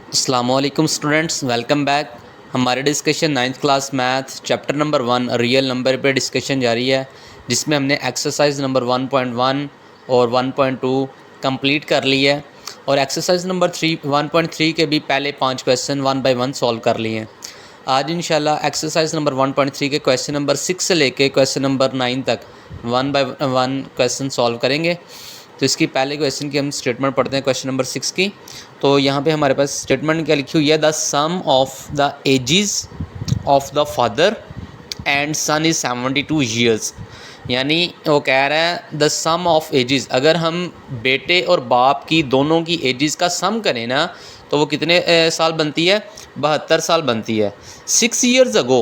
अस्सलामुअलैकुम students, welcome back. हमारे discussion 9th class math chapter number 1 real number पे discussion जारी है, जिसमें हमने एक्सरसाइज नंबर 1.1 और 1.2 कंप्लीट कर ली है और एक्सरसाइज नंबर 1.3 के भी पहले 5 क्वेश्चन 1 बाय 1 सॉल्व कर लिए हैं। आज इंशाल्लाह एक्सरसाइज नंबर 1.3 के क्वेश्चन नंबर 6 से लेके क्वेश्चन नंबर 9 तक 1 बाय 1 क्वेश्चन सॉल्व करेंगे। तो इसकी पहले क्वेश्चन की हम स्टेटमेंट पढ़ते हैं, क्वेश्चन नंबर 6 की। तो यहाँ पे हमारे पास स्टेटमेंट क्या लिखी हुई है, the sum of the ages of the father and son is 72 years. यानी वो कह रहा है द सम ऑफ एजेस, अगर हम बेटे और बाप की दोनों की एजेस का सम करें ना तो वो कितने साल बनती है, 72 साल बनती है। 6 ईयर्स अगो,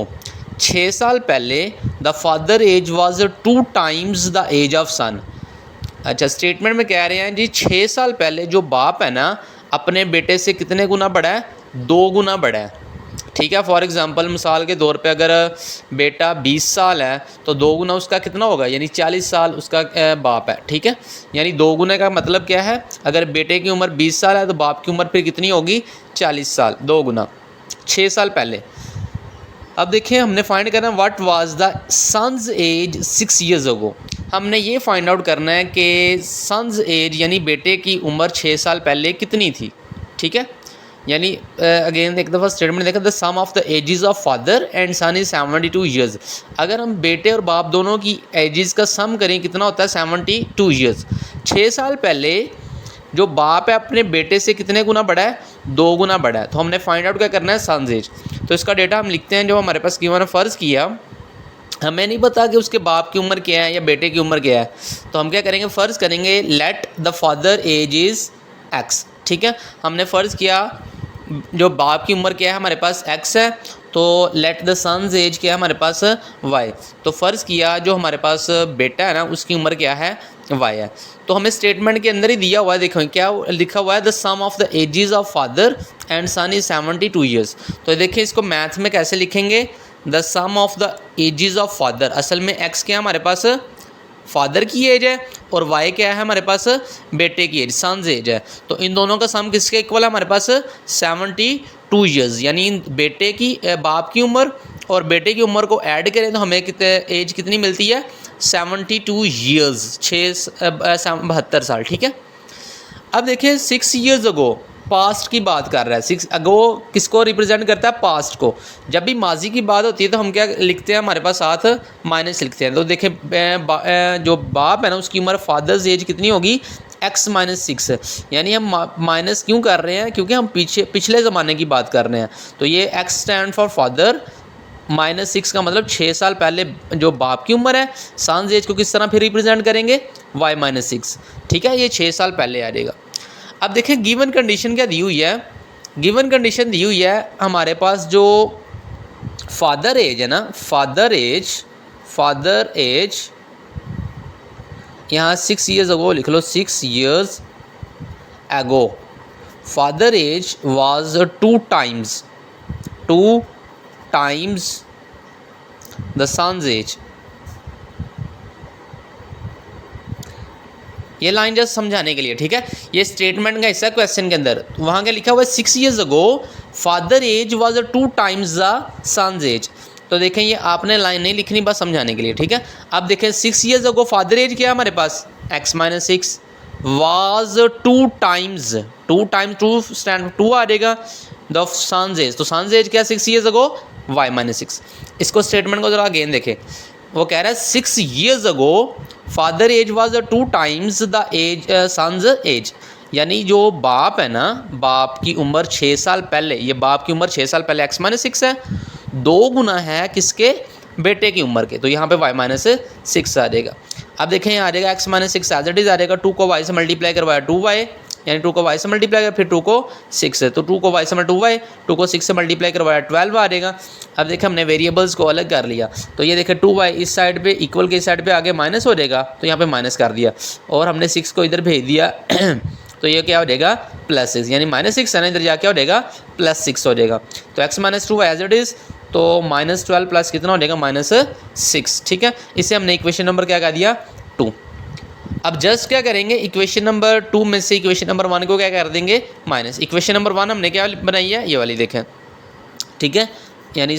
6 साल पहले, the father age was 2 times the age of son. अच्छा, स्टेटमेंट में कह रहे हैं जी 6 साल पहले जो बाप है ना अपने बेटे से कितने गुना बड़ा है, 2 गुना बड़ा है। ठीक है, फॉर एग्जांपल मिसाल के तौर पे अगर बेटा 20 साल है तो 2 गुना उसका कितना होगा, यानी 40 साल उसका बाप है। ठीक है, यानी 2 गुना का मतलब क्या है, अगर बेटे की उम्र 20 साल है तो बाप की उम्र फिर कितनी होगी, 40 साल। 2 गुना 6 साल पहले। अब देखिए हमने फाइंड करना what was the son's age 6 years ago. हमने ये फाइंड आउट करना है कि सन्स एज यानी बेटे की उम्र 6 साल पहले कितनी थी। ठीक है, यानी अगेन एक दफ़ा स्टेटमेंट देखा, the sum of the ages of father and son is 72 years. अगर हम बेटे और बाप दोनों की एजेस का सम करें कितना होता है, 72 ईयर्स। 6 साल पहले जो बाप है अपने बेटे से कितने गुना बड़ा है, 2 गुना बड़ा है। तो हमने फाइंड आउट क्या करना है, सन्स एज। तो इसका डेटा हम लिखते हैं जो हमारे पास गिवन है। फ़र्ज़ किया हमें नहीं पता कि उसके बाप की उम्र क्या है या बेटे की उम्र क्या है, तो हम क्या करेंगे, फ़र्ज़ करेंगे let the father age is X. ठीक है, हमने फ़र्ज़ किया जो बाप की उम्र क्या है हमारे पास x है, तो लेट द सन्स एज क्या है हमारे पास y। तो फ़र्ज़ किया जो हमारे पास बेटा है ना उसकी उम्र क्या है, y है। तो हमें स्टेटमेंट के अंदर ही दिया हुआ है, देखो क्या लिखा हुआ है, the sum of the ages of father and son is 72 years. तो देखिए इसको मैथ में कैसे लिखेंगे, the sum of the ages of father, असल में x क्या है हमारे पास, फादर की एज है, और वाई क्या है हमारे पास, बेटे की एज, सन्स एज है। तो इन दोनों का सम किसके इक्वल है हमारे पास, 72 ईयर्स। यानी बेटे की बाप की उम्र और बेटे की उम्र को ऐड करें तो हमें एज कितनी मिलती है, 72 ईयर्स, 72 साल। ठीक है, अब देखिए 6 ईयर्स अगो, पास्ट की बात कर रहा है। 6 अगो किसको रिप्रेजेंट करता है, पास्ट को। जब भी माजी की बात होती है तो हम क्या लिखते हैं, हमारे पास साथ माइनस लिखते हैं। तो देखिए जो बाप है ना उसकी उम्र, फादर्स एज कितनी होगी, x माइनस 6। यानी हम माइनस क्यों कर रहे हैं, क्योंकि हम पिछले ज़माने की बात कर रहे हैं। तो ये x stand for father, minus 6 का मतलब 6 साल पहले जो बाप की उम्र है। सन्स एज को किस तरह फिर रिप्रेजेंट करेंगे, y माइनस 6। ठीक है, ये 6 साल पहले आ जाएगा। अब देखें गिवन कंडीशन क्या दी हुई है, गिवन कंडीशन दी हुई है हमारे पास जो फादर एज है ना, फादर एज यहाँ 6 ईयर्स अगो लिख लो, 6 years ago father age was 2 times the son's age. ये लाइन जस्ट समझाने के लिए, ठीक है, ये स्टेटमेंट का हिस्सा क्वेश्चन के अंदर। वहाँ क्या लिखा हुआ है, 6 years ago father age was 2 times the son's age. तो देखें ये आपने लाइन नहीं लिखनी, बस समझाने के लिए। ठीक है, अब देखें 6 ईयर्स अगो फादर एज क्या है हमारे पास, x minus 6 was 2 times, 2 stand 2 आ जाएगा, द सन्स एज। तो सन्स एज क्या, 6 ईयर्स अगो y माइनस 6। इसको स्टेटमेंट को जरा अगेन देखें, वो कह रहा है 6 years ago father age was 2 times the age son's age. यानी जो बाप है ना, बाप की उम्र 6 साल पहले, ये बाप की उम्र 6 साल पहले x माइनस 6 है, 2 गुना है किसके, बेटे की उम्र के। तो यहाँ पे y माइनस 6 आ जाएगा। अब देखें यहाँ आ जाएगा x minus 6 as it is आ जाएगा, 2 को y से मल्टीप्लाई करवाया 2y, यानी 2 को y से मल्टीप्लाई कर, फिर 2 को 6 है, तो 2 को y से 2y, 2 को 6 से मल्टीप्लाई करवाया 12 आ जाएगा। अब देखिए हमने वेरिएबल्स को अलग कर लिया, तो ये देखिए 2y इस साइड पे इक्वल के इस साइड पे आगे माइनस हो जाएगा, तो यहाँ पे माइनस कर दिया, और हमने 6 को इधर भेज दिया तो ये क्या हो जाएगा, +6, यानी -6 है ना, इधर जाके हो जाएगा +6 हो जाएगा। तो x minus 2 age it is, तो -12 प्लस कितना हो जाएगा, -6। ठीक है, इसे हमने इक्वेशन नंबर क्या कह दिया, 2। अब जस्ट क्या करेंगे, इक्वेशन नंबर 2 में से इक्वेशन नंबर 1 को क्या कर देंगे, माइनस। इक्वेशन नंबर 1 हमने क्या बनाई है, ये वाली देखें, ठीक है, यानी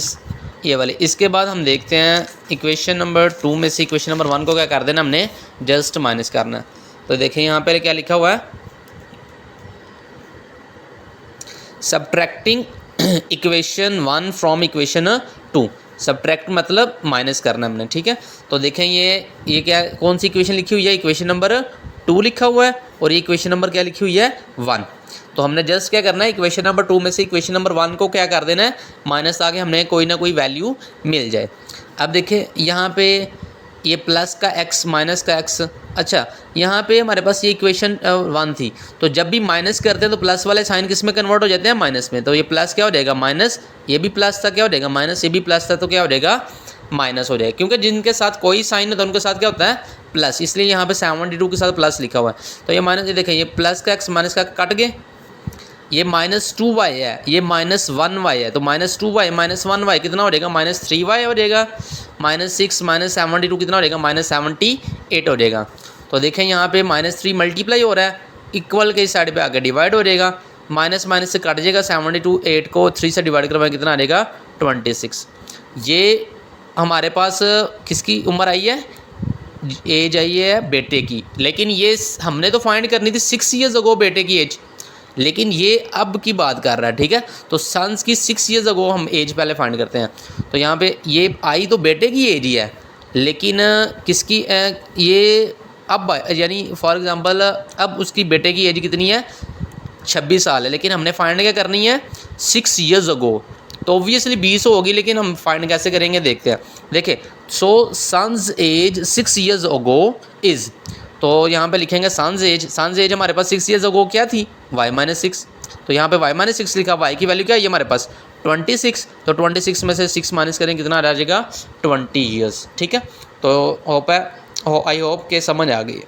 ये वाली। इसके बाद हम देखते हैं इक्वेशन नंबर 2 में से इक्वेशन नंबर 1 को क्या कर देना, हमने जस्ट माइनस करना है। तो देखें यहाँ पर क्या लिखा हुआ है, subtracting equation 1 from equation 2। Subtract मतलब माइनस करना हमने, ठीक है। तो देखें ये क्या, कौन सी इक्वेशन लिखी हुई है, इक्वेशन नंबर 2 लिखा हुआ है, और ये इक्वेशन नंबर क्या लिखी हुई है, 1। तो हमने जस्ट क्या करना है, इक्वेशन नंबर 2 में से इक्वेशन नंबर 1 को क्या कर देना है, माइनस, ताकि हमने कोई ना कोई वैल्यू मिल जाए। अब देखें यहाँ पे ये प्लस का x माइनस का x, अच्छा यहाँ पे हमारे पास ये इक्वेशन 1 थी, तो जब भी माइनस करते हैं तो प्लस वाले साइन किस में कन्वर्ट हो जाते हैं, माइनस में। तो ये प्लस क्या हो जाएगा, माइनस, ये भी प्लस था क्या हो जाएगा, माइनस, ये भी प्लस था तो क्या हो जाएगा, माइनस हो जाएगा। क्योंकि जिनके साथ कोई साइन है तो उनके साथ क्या होता है, प्लस, इसलिए यहाँ पे 72 के साथ प्लस लिखा हुआ है। तो ये माइनस, ये देखें, ये प्लस का x माइनस का कट गए, ये -2y है, ये -1y है, तो -2y -1y कितना हो जाएगा, -3y हो जाएगा। -6 -72 कितना हो जाएगा, -78 हो जाएगा। तो देखें यहाँ पे -3 मल्टीप्लाई हो रहा है, इक्वल के इस साइड पे आके डिवाइड हो जाएगा, माइनस माइनस से कट जाएगा, 72 8 को 3 से डिवाइड करवाएं कितना आ जाएगा, 26। ये हमारे पास किसकी उम्र आई है, एज आई है बेटे की, लेकिन ये हमने तो फाइंड करनी थी 6 ईयर्स अगो बेटे की एज, लेकिन ये अब की बात कर रहा है, ठीक है। तो सन्स की 6 ईयर्स अगो हम एज पहले फाइंड करते हैं। तो यहाँ पे ये आई तो बेटे की एज ही है, लेकिन किसकी ये अब, यानी फॉर एग्जांपल अब उसकी बेटे की एज कितनी है, 26 साल है, लेकिन हमने फाइंड क्या करनी है, 6 ईयर्स अगो, तो ऑब्वियसली 20 होगी, लेकिन हम फाइंड कैसे करेंगे देखते हैं। देखिए, so son's age 6 years ago is, तो यहाँ पे लिखेंगे सन्स एज हमारे पास 6 ईयर्स अगो क्या थी, y-6। तो यहाँ पे y-6 लिखा, y की वैल्यू क्या है, ये हमारे पास 26, तो 26 में से 6 माइनस करेंगे कितना आ जाएगा, 20 ईयर्स, ठीक है। तो होप है, आई होप के समझ आ गई।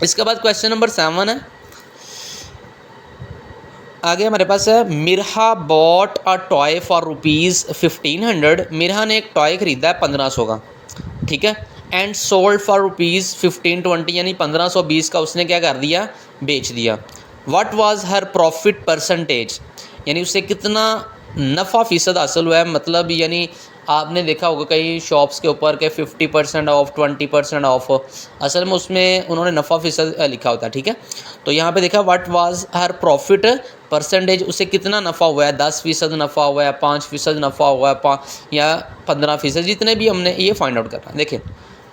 इसके बाद क्वेश्चन नंबर 7 है, आगे हमारे पास है, Mirha bought a toy for ₹1500। Mirha ने एक टॉय खरीदा है 1500 का, ठीक है, एंड सोल्ड फॉर ₹1520, यानी 1520 का उसने क्या कर दिया, बेच दिया। What was her profit percentage, यानी उससे कितना नफ़ा फ़ीसद हासिल हुआ है, मतलब यानी आपने देखा होगा कई शॉप्स के ऊपर के 50% ऑफ, 20% ऑफ, असल में उसमें उन्होंने नफ़ा फ़ीसद लिखा होता है, ठीक है। तो यहाँ पे देखा, what was her profit percentage, उससे कितना नफ़ा हुआ है, 10% नफ़ा हुआ है, 5% नफ़ा हुआ है, या 15%, जितने भी हमने ये फाइंड आउट करना है। देखिए,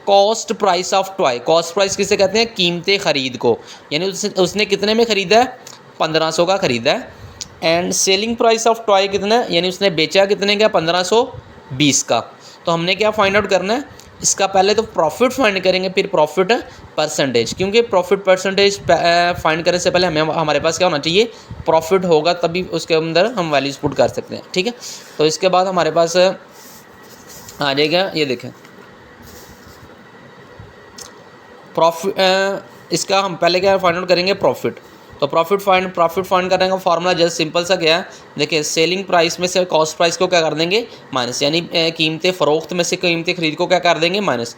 cost price of toy, cost price किसे कहते हैं, कीमतें ख़रीद को, यानी उसने कितने में ख़रीदा है, 1500 का ख़रीदा है। And selling price of toy कितना है, यानी उसने बेचा कितने का, 1520 का। तो हमने क्या फाइंड आउट करना है, इसका पहले तो प्रॉफिट फाइंड करेंगे, फिर प्रॉफिट परसेंटेज, क्योंकि प्रॉफिट परसेंटेज फाइंड करने से पहले हमारे पास क्या होना चाहिए, प्रॉफिट होगा, तभी उसके अंदर हम वैल्यूज पुट कर सकते हैं, ठीक है। तो इसके बाद हमारे पास आ जाएगा, ये देखें प्रॉफिट, इसका हम पहले क्या फाइंड आउट करेंगे, प्रॉफिट। तो प्रॉफिट फाइंड करने का फार्मूला जस्ट सिंपल सा क्या है, देखिए, सेलिंग प्राइस में से कॉस्ट प्राइस को क्या कर देंगे, माइनस, यानी कीमतें फ़रोख्त में से कीमतें खरीद को क्या कर देंगे, माइनस।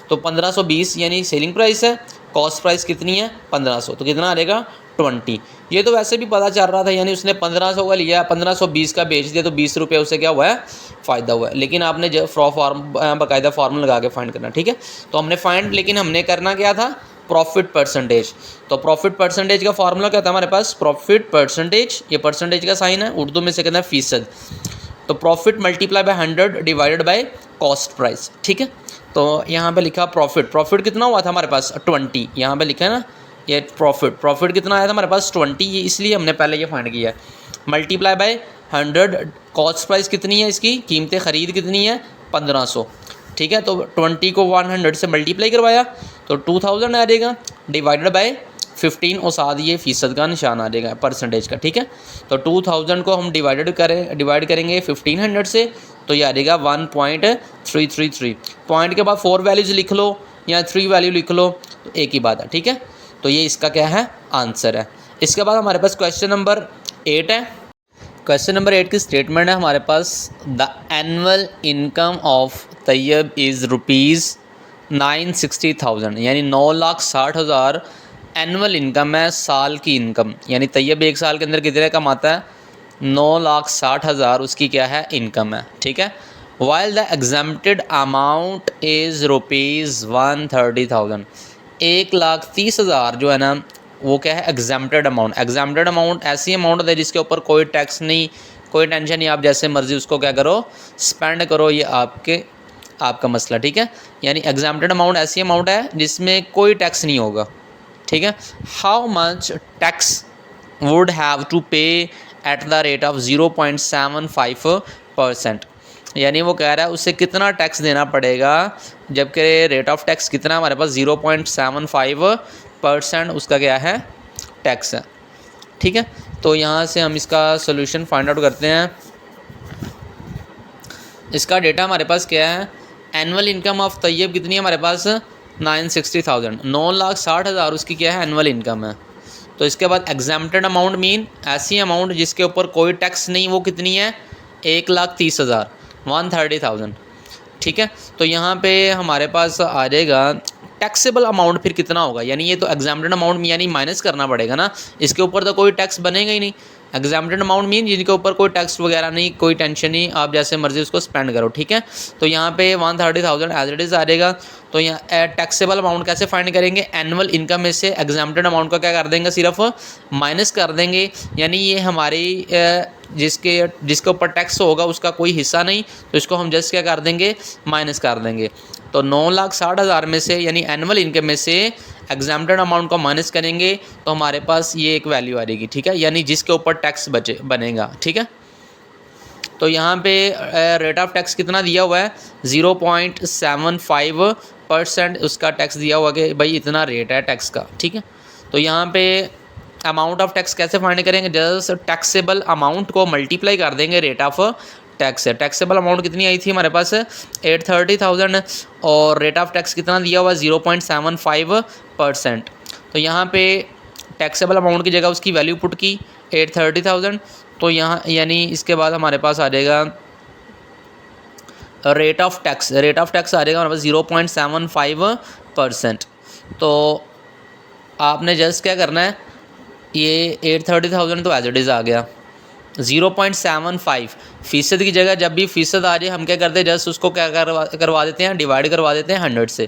तो 1520 यानी सेलिंग प्राइस है, कॉस्ट प्राइस कितनी है, 1500, तो कितना आ जाएगा, 20। ये तो वैसे भी पता चल रहा था, यानी उसने 1500 का लिया, 1520 का बेच दिया, तो 20 रुपये उसे क्या हुआ है, फ़ायदा हुआ है। लेकिन आपने बाकायदा फार्मूला लगा के फाइंड करना, ठीक है। तो हमने फाइंड, लेकिन हमने करना क्या था, प्रॉफिट परसेंटेज। तो प्रॉफिट परसेंटेज का फार्मूला क्या था हमारे पास, प्रॉफिट परसेंटेज, ये परसेंटेज का साइन है, उर्दू में से कहते हैं फ़ीसद। तो profit multiply by 100 divided by cost price, ठीक है। तो यहाँ पे लिखा प्रॉफिट कितना हुआ था हमारे पास, 20, यहाँ पे लिखा है ना, ये प्रॉफिट कितना आया था हमारे पास, 20, ये इसलिए हमने पहले ये फाइंड किया है। मल्टीप्लाई बाय 100, कॉस्ट प्राइस कितनी है इसकी, कीमतें ख़रीद कितनी है, 1500, ठीक है। तो 20 को 100 से मल्टीप्लाई करवाया तो 2000 आ जाएगा, डिवाइडेड बाय 15, और साथ ये फ़ीसद का निशान आ जाएगा परसेंटेज का, ठीक है। तो 2000 को हम डिवाइड करेंगे 1500 से, तो ये आ जाएगा 1.333। पॉइंट के बाद 4 वैल्यूज़ लिख लो या 3 वैल्यू लिख लो, तो एक ही बात है, ठीक है। तो ये इसका क्या है, आंसर है। इसके बाद हमारे पास क्वेश्चन नंबर 8 है। क्वेश्चन नंबर 8 की स्टेटमेंट है हमारे पास, the annual income of Tayyab is 960,000 यानी 9,60,000 एनुअल इनकम है, साल की इनकम। यानी तैयब एक साल के अंदर कितने कमाता है? 9,60,000 उसकी क्या है? इनकम है। ठीक है। While the exempted amount is ₹130,000, 1,30,000 जो है ना वो क्या है? Exempted amount. एग्जाम्प्टेड अमाउंट ऐसी अमाउंट है जिसके ऊपर कोई टैक्स नहीं, कोई टेंशन नहीं, आप जैसे मर्जी उसको क्या करो? स्पेंड करो, ये आपका मसला। ठीक है। यानी एग्जाम्प्टेड अमाउंट ऐसी अमाउंट है जिसमें कोई टैक्स नहीं होगा। ठीक है। How much tax would have to pay at the rate of 0.75%। यानी वो कह रहा है उससे कितना टैक्स देना पड़ेगा, जबकि रेट ऑफ टैक्स कितना हमारे पास 0.75% उसका क्या है? टैक्स है। ठीक है। तो यहाँ से हम इसका सोल्यूशन फाइंड आउट करते हैं। इसका डेटा हमारे पास क्या है? एनुअल इनकम ऑफ तैयब कितनी है हमारे पास? 960,000, 9,60,000 उसकी क्या है? एनुअल इनकम है। तो इसके बाद एग्जाम्प्टेड अमाउंट मीन ऐसी अमाउंट जिसके ऊपर कोई टैक्स नहीं, वो कितनी है? 1,30,000, 130,000। ठीक है। तो यहाँ पे हमारे पास आ जाएगा टैक्सेबल अमाउंट फिर कितना होगा? यानी ये तो एग्जाम्प्टेड अमाउंट यानी माइनस करना पड़ेगा ना, इसके ऊपर तो कोई टैक्स बनेगा ही नहीं। एग्जाम्प्टेड अमाउंट मीन जिनके ऊपर कोई टैक्स वगैरह नहीं, कोई टेंशन नहीं, आप जैसे मर्जी उसको स्पेंड करो। ठीक है। तो यहाँ पे 130,000 एज इट इज़ आ जाएगा। तो यहाँ टैक्सेबल अमाउंट कैसे फाइंड करेंगे? एनुअल इनकम में से एग्जाम्प्टेड अमाउंट का क्या कर देंगे? सिर्फ माइनस कर देंगे। यानी ये हमारी जिसके ऊपर टैक्स होगा उसका कोई हिस्सा नहीं, तो इसको हम जस्ट क्या कर देंगे? माइनस कर देंगे। तो 9,60,000 में से यानी एनुअल इनकम में से एग्जाम्प्टेड अमाउंट को माइनस करेंगे तो हमारे पास ये एक वैल्यू आ जाएगी। ठीक है। यानी जिसके ऊपर टैक्स बनेगा। ठीक है। तो यहाँ पे रेट ऑफ टैक्स कितना दिया हुआ है? 0.75% उसका टैक्स दिया हुआ कि भाई इतना रेट है टैक्स का। ठीक है। तो यहाँ पे अमाउंट ऑफ टैक्स कैसे फाइंड करेंगे? जस्ट टैक्सेबल अमाउंट को मल्टीप्लाई कर देंगे रेट ऑफ टैक्स है। टैक्सेबल अमाउंट कितनी आई थी हमारे पास? 830,000 और रेट ऑफ टैक्स कितना दिया हुआ? 0.75%। तो यहाँ पे टैक्सेबल अमाउंट की जगह उसकी वैल्यू पुट की 830,000। तो यहाँ यानी इसके बाद हमारे पास आ जाएगा rate of tax. Rate of tax आ जाएगा हमारे पास 0.75%। तो आपने जस्ट क्या करना है? ये 830,000 तो एज इट इज़ आ गया। 0.75% की जगह जब भी फीसद आ जाए हम क्या करते हैं? जस्ट उसको क्या करवा देते हैं? डिवाइड करवा देते हैं 100 से।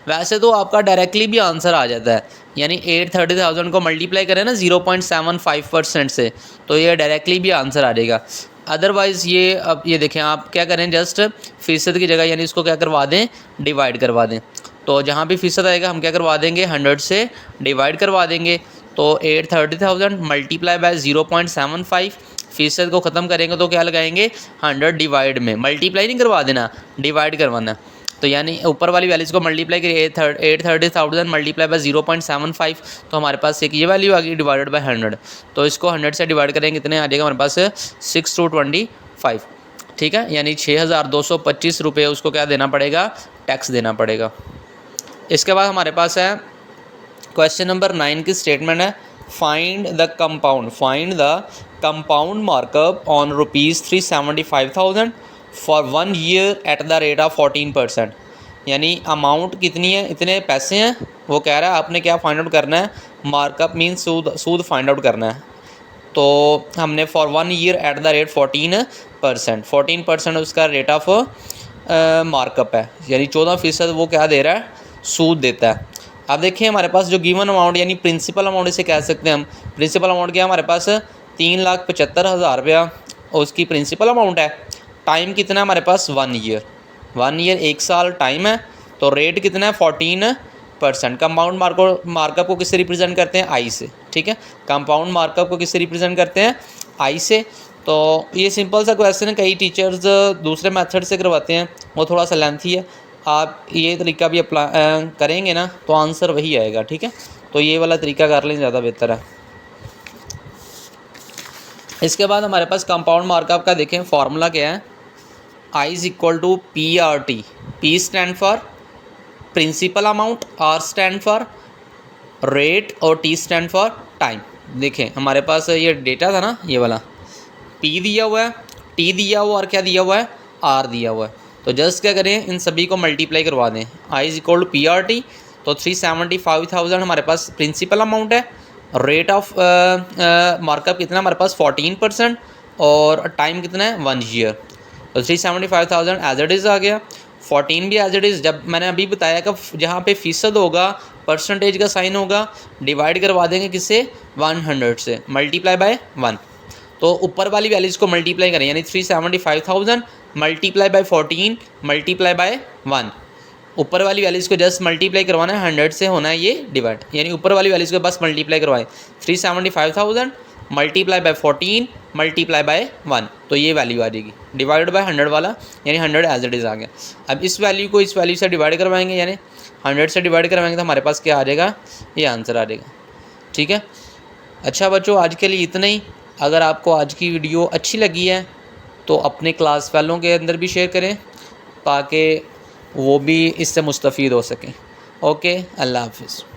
वैसे तो आपका डायरेक्टली भी आंसर आ जाता है। यानी 830,000 को मल्टीप्लाई करें ना 0.75% से, तो ये डायरेक्टली भी आंसर आ जाएगा। अदरवाइज़ ये अब ये देखें, आप क्या करें? जस्ट फीसद की जगह यानी इसको क्या करवा दें? डिवाइड करवा दें। तो जहाँ भी फीसद आएगा हम क्या करवा देंगे? 100 से डिवाइड करवा देंगे। तो 830,000 मल्टीप्लाई बाय 0.75, फीसद को ख़त्म करेंगे तो क्या लगाएंगे? 100 डिवाइड में, मल्टीप्लाई नहीं करवा देना, डिवाइड करवाना। तो यानी ऊपर वाली वैल्यूज़ को मल्टीप्लाई करिए 830,000 मल्टीप्लाई बाय 0.75, तो हमारे पास एक ये वैल्यू आ गई डिवाइडेड बाय 100। तो इसको 100 से डिवाइड करेंगे कितने आ जाएगा हमारे पास? 6,225। ठीक है। यानी 6,225 रुपये उसको क्या देना पड़ेगा? टैक्स देना पड़ेगा। इसके बाद हमारे पास है क्वेश्चन नंबर 9 की स्टेटमेंट है, find the compound markup on ₹375,000 for 1 year eight the rate of 14%। यानी अमाउंट कितनी है? इतने पैसे हैं। वो कह रहा है आपने क्या फाइंड आउट करना है? मार्कअप मीन्स सूद फाइंड आउट करना है। तो हमने for 1 year eight the rate 14% उसका रेट ऑफ मार्कअप है। यानी 14% वो क्या दे रहा है? सूद देता है। अब देखिए हमारे पास जो गिवन अमाउंट यानी प्रिंसिपल अमाउंट इसे कह सकते हैं हम। प्रिंसिपल अमाउंट क्या है हमारे पास? 3,75,000 रुपया उसकी प्रिंसिपल अमाउंट है। टाइम कितना है हमारे पास? 1 ईयर। 1 ईयर 1 साल टाइम है। तो रेट कितना है? 14%। कंपाउंड मार्कअप को किससे रिप्रेजेंट करते हैं? आई से। ठीक है। कंपाउंड मार्कअप को किससे रिप्रेजेंट करते हैं? आई से। तो ये सिंपल सा क्वेश्चन है, कई टीचर्स दूसरे मेथड से करवाते हैं, वो थोड़ा सा लेंथी है। आप ये तरीका भी अप्लाई करेंगे ना तो आंसर वही आएगा। ठीक है। तो ये वाला तरीका कर लें, ज़्यादा बेहतर है। इसके बाद हमारे पास कंपाउंड मार्कअप का देखें फॉर्मूला क्या है? I is equal to PRT। P stand for principal amount, R stand for rate और T स्टैंड फॉर टाइम। देखें हमारे पास ये डेटा था ना, ये वाला P दिया हुआ है, T दिया हुआ और क्या दिया हुआ है? R दिया हुआ है। तो जस्ट क्या करें, इन सभी को मल्टीप्लाई करवा दें। I is equal to P R T, तो 375,000 हमारे पास प्रिंसिपल अमाउंट है। रेट ऑफ मार्कअप कितना हमारे पास 14% और टाइम कितना है 1 ईयर। तो 375,000 एज इट इज़ आ गया, 14 भी एज इट इज़। जब मैंने अभी बताया कि जहाँ पे फीसद होगा परसेंटेज का साइन होगा, डिवाइड करवा देंगे किससे 100 से, मल्टीप्लाई बाय 1। तो ऊपर वाली वैल्यूज़ को मल्टीप्लाई करें, यानी 375,000 मल्टीप्लाई बाय 14 मल्टीप्लाई बाय 1। ऊपर वाली वैल्यूज़ को जस्ट मल्टीप्लाई करवाना है, 100 से होना है ये डिवाइड, यानी ऊपर वाली वैल्यूज़ को बस मल्टीप्लाई करवाएं। 375,000 मल्टीप्लाई बाय 14 मल्टीप्लाई बाय 1, तो ये वैल्यू आ जाएगी। डिवाइड बाय 100 वाला, यानी 100 एज इट इज़ आ गया। अब इस वैल्यू को इस वैल्यू से डिवाइड करवाएंगे, यानी 100 से डिवाइड करवाएंगे तो हमारे पास क्या आ जाएगा, ये आंसर आ जाएगा। ठीक है। अच्छा बच्चों, आज के लिए इतना ही। अगर आपको आज की वीडियो अच्छी लगी है तो अपने क्लास वालों के अंदर भी शेयर करें ताकि वो भी इससे मुस्तफ़ीद हो सकें। ओके, अल्लाह हाफ़िज़।